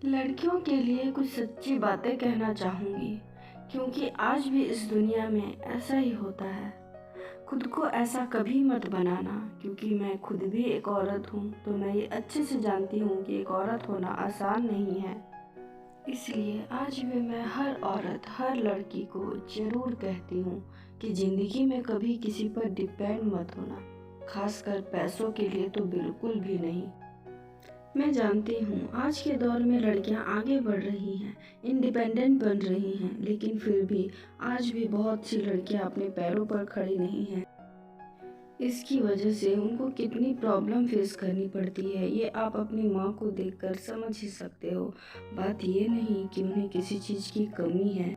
लड़कियों के लिए कुछ सच्ची बातें कहना चाहूँगी, क्योंकि आज भी इस दुनिया में ऐसा ही होता है। खुद को ऐसा कभी मत बनाना, क्योंकि मैं खुद भी एक औरत हूँ, तो मैं ये अच्छे से जानती हूँ कि एक औरत होना आसान नहीं है। इसलिए आज भी मैं हर औरत, हर लड़की को ज़रूर कहती हूँ कि ज़िंदगी में कभी किसी पर डिपेंड मत होना, खासकर पैसों के लिए तो बिल्कुल भी नहीं। मैं जानती हूँ आज के दौर में लड़कियाँ आगे बढ़ रही हैं, इंडिपेंडेंट बन रही हैं, लेकिन फिर भी आज भी बहुत सी लड़कियाँ अपने पैरों पर खड़ी नहीं हैं। इसकी वजह से उनको कितनी प्रॉब्लम फेस करनी पड़ती है, ये आप अपनी माँ को देखकर समझ ही सकते हो। बात ये नहीं कि उन्हें किसी चीज़ की कमी है,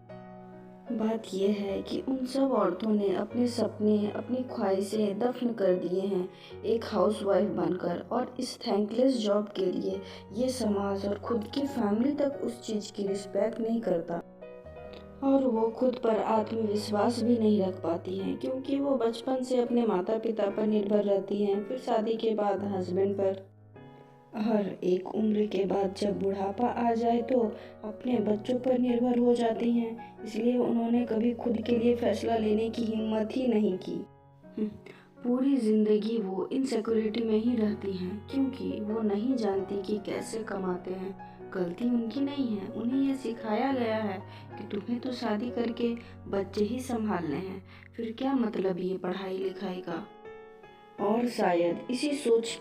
बात यह है कि उन सब औरतों ने अपने सपने, अपनी ख्वाहिशें दफन कर दिए हैं एक हाउसवाइफ बनकर, और इस थैंकलेस जॉब के लिए ये समाज और खुद की फैमिली तक उस चीज़ की रिस्पेक्ट नहीं करता, और वो खुद पर आत्मविश्वास भी नहीं रख पाती हैं, क्योंकि वो बचपन से अपने माता पिता पर निर्भर रहती हैं, फिर शादी के बाद हस्बैंड पर, हर एक उम्र के बाद जब बुढ़ापा आ जाए तो अपने बच्चों पर निर्भर हो जाती हैं। इसलिए उन्होंने कभी खुद के लिए फैसला लेने की हिम्मत ही नहीं की। पूरी ज़िंदगी वो इनसिक्योरिटी में ही रहती हैं, क्योंकि वो नहीं जानती कि कैसे कमाते हैं। गलती उनकी नहीं है, उन्हें ये सिखाया गया है कि तुम्हें तो शादी करके बच्चे ही संभालने हैं, फिर क्या मतलब ये पढ़ाई लिखाई का। और शायद इसी सोच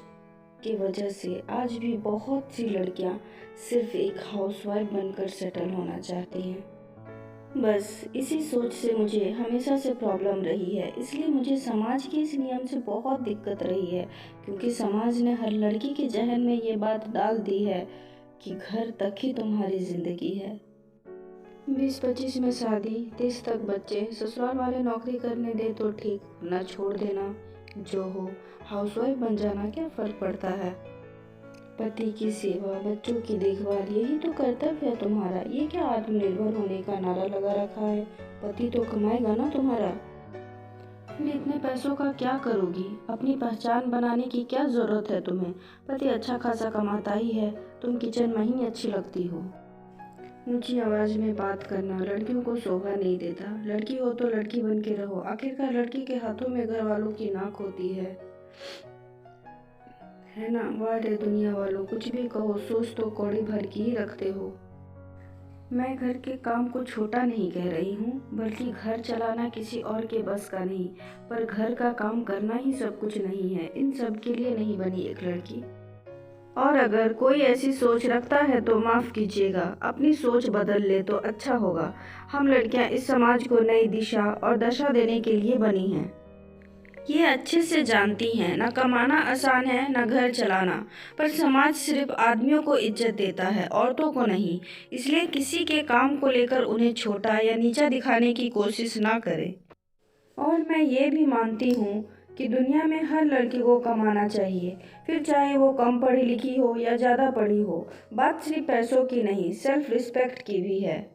की वजह से आज भी बहुत सी लड़कियां सिर्फ एक हाउसवाइफ बनकर सेटल होना चाहती हैं। बस इसी सोच से मुझे हमेशा से प्रॉब्लम रही है, इसलिए मुझे समाज के इस नियम से बहुत दिक्कत रही है, क्योंकि समाज ने हर लड़की के जहन में ये बात डाल दी है कि घर तक ही तुम्हारी ज़िंदगी है। 20-25 में शादी, 30 तक बच्चे, ससुराल वाले नौकरी करने दे तो ठीक, वरना छोड़ देना। जो हो, हाउसवाइफ बन जाना क्या फ़र्क पड़ता है। पति की सेवा, बच्चों की देखभाल, यही तो कर्तव्य है तुम्हारा। ये क्या आत्मनिर्भर होने का नारा लगा रखा है। पति तो कमाएगा ना तुम्हारा। फिर इतने पैसों का क्या करोगी? अपनी पहचान बनाने की क्या ज़रूरत है तुम्हें? पति अच्छा खासा कमाता ही है, तुम किचन में ही अच्छी लगती हो। ऊंची आवाज़ में बात करना लड़कियों को शोभा नहीं देता। लड़की हो तो लड़की बन के रहो, आखिरकार लड़की के हाथों में घर वालों की नाक होती है ना। वाह रे दुनिया वालों, कुछ भी कहो, सोच तो कौड़ी भर की ही रखते हो। मैं घर के काम को छोटा नहीं कह रही हूँ, बल्कि घर चलाना किसी और के बस का नहीं, पर घर का काम करना ही सब कुछ नहीं है। इन सब के लिए नहीं बनी एक लड़की। और अगर कोई ऐसी सोच रखता है तो माफ़ कीजिएगा, अपनी सोच बदल ले तो अच्छा होगा। हम लड़कियां इस समाज को नई दिशा और दशा देने के लिए बनी हैं। ये अच्छे से जानती हैं, ना कमाना आसान है ना घर चलाना, पर समाज सिर्फ आदमियों को इज्जत देता है, औरतों को नहीं। इसलिए किसी के काम को लेकर उन्हें छोटा या नीचा दिखाने की कोशिश ना करें। और मैं ये भी मानती हूँ कि दुनिया में हर लड़की को कमाना चाहिए, फिर चाहे वो कम पढ़ी लिखी हो या ज़्यादा पढ़ी हो। बात सिर्फ पैसों की नहीं, सेल्फ रिस्पेक्ट की भी है।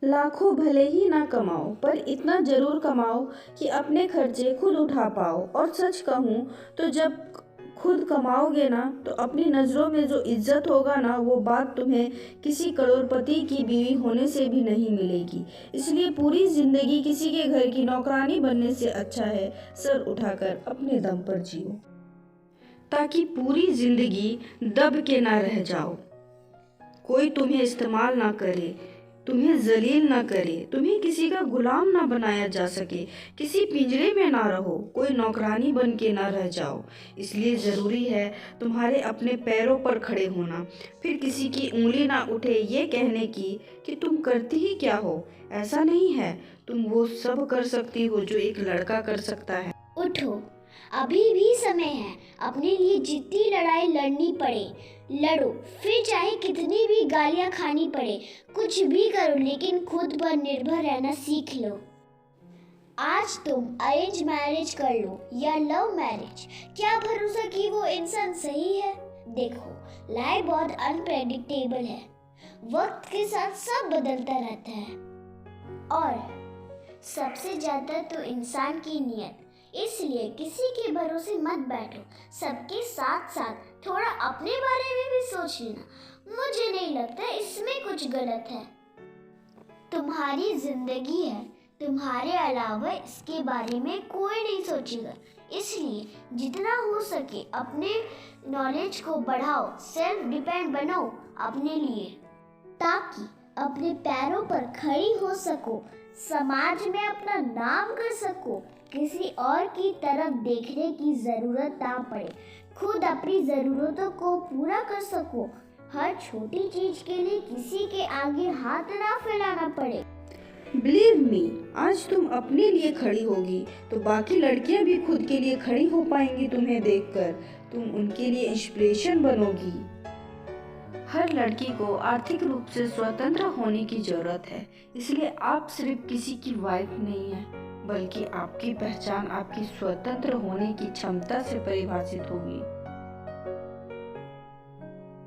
लाखों भले ही ना कमाओ, पर इतना ज़रूर कमाओ कि अपने खर्चे खुद उठा पाओ। और सच कहूँ तो जब खुद कमाओगे ना, तो अपनी नज़रों में जो इज्जत होगा ना, वो बात तुम्हें किसी करोड़पति की बीवी होने से भी नहीं मिलेगी। इसलिए पूरी ज़िंदगी किसी के घर की नौकरानी बनने से अच्छा है सर उठाकर अपने दम पर जियो, ताकि पूरी ज़िंदगी दब के ना रह जाओ। कोई तुम्हें इस्तेमाल ना करे, तुम्हें जलील ना करे, तुम्हें किसी का गुलाम ना बनाया जा सके, किसी पिंजरे में ना रहो, कोई नौकरानी बन के ना रह जाओ। इसलिए ज़रूरी है तुम्हारे अपने पैरों पर खड़े होना, फिर किसी की उंगली ना उठे ये कहने की कि तुम करती ही क्या हो। ऐसा नहीं है, तुम वो सब कर सकती हो जो एक लड़का कर सकता है। उठो, अभी भी समय है। अपने लिए जितनी लड़ाई लड़नी पड़े लड़ो, फिर चाहे कितनी भी गालियाँ खानी पड़े, कुछ भी करो, लेकिन खुद पर निर्भर रहना सीख लो। आज तुम अरेंज मैरिज कर लो या लव मैरिज, क्या भरोसा कि वो इंसान सही है। देखो, लाइफ बहुत अनप्रेडिक्टेबल है, वक्त के साथ सब बदलता रहता है, और सबसे ज़्यादा तो इंसान की नीयत, इसलिए किसी के भरोसे मत बैठो। सबके साथ साथ थोड़ा अपने बारे में भी सोच लेना। मुझे नहीं लगता इसमें कुछ गलत है। तुम्हारी जिंदगी है, तुम्हारे अलावा इसके बारे में कोई नहीं सोचेगा। इसलिए जितना हो सके अपने नॉलेज को बढ़ाओ, सेल्फ डिपेंड बनो अपने लिए, ताकि अपने पैरों पर खड़ी हो सको, समाज में अपना नाम कर सको, किसी और की तरफ देखने की जरूरत ना पड़े, खुद अपनी जरूरतों को पूरा कर सको, हर छोटी चीज के लिए किसी के आगे हाथ ना फैलाना पड़े। बिलीव मी, आज तुम अपने लिए खड़ी होगी तो बाकी लड़कियां भी खुद के लिए खड़ी हो पाएंगी। तुम्हें देखकर तुम उनके लिए इंस्पिरेशन बनोगी। हर लड़की को आर्थिक रूप से स्वतंत्र होने की जरूरत है। इसलिए आप सिर्फ किसी की वाइफ नहीं है, बल्कि आपकी पहचान आपकी स्वतंत्र होने की क्षमता से परिभाषित होगी।